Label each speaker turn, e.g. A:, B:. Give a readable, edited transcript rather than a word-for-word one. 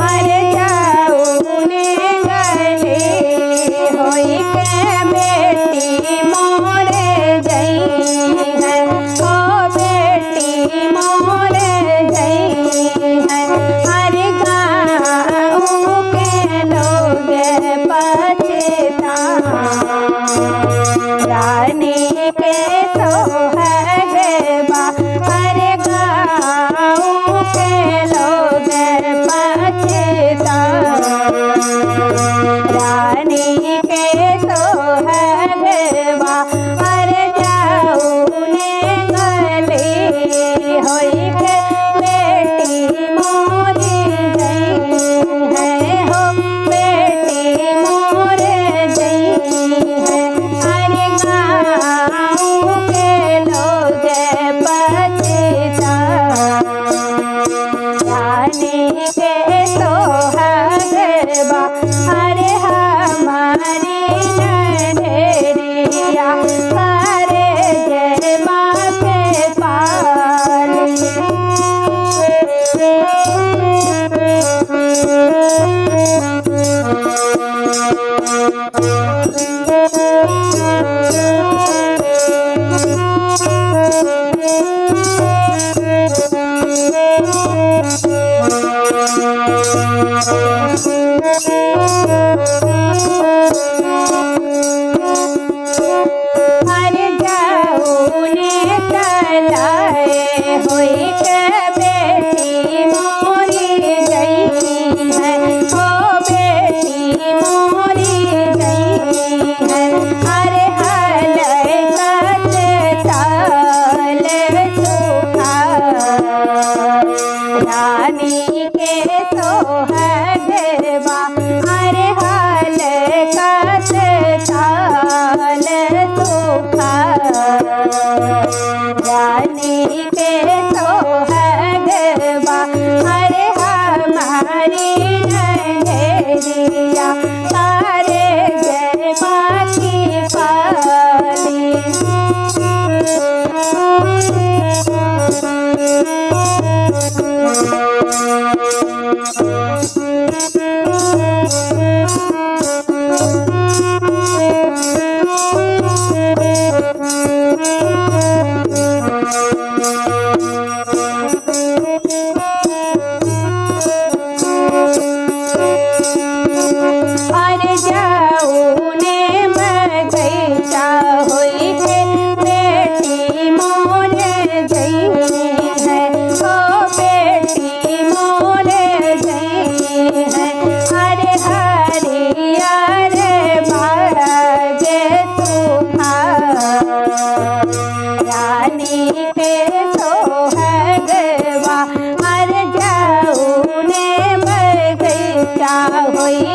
A: अरे जाऊने गले होई के बेटी मोरे जई है, ओ बेटी मोरे जई है। हर गाँव के लोग पछता रानी के सोहाग बा। हर गाँव के लोग पछता रानी के सोहाग बा। हर जाऊने गले होई के बेटी मोरी जई है, हो बेटी मोरे जई है। हर गाँव के लोग पछता रानी के सोहाग बा। अरे हमारी नन्हेरिया हरे जरमा के पाली। हर जाऊने कलाए होई के बेटी मोरी जई है, ओ बेटी मोरी जई है। अरे हल कत ताल सुखा रानी के सोहाग बा। अरे हल कत ताल सुखा रानी के सोहाग बा। अरे हमारी नन्हेरिया सारे जरमा की पाली। अरे जाऊने बगीचा होई के बेटी मोरे जई है, ओ बेटी मोरे जई है। अरे हरियर बाग सुखा रानी के सोहाग बा। हर जाऊने बगीचा होई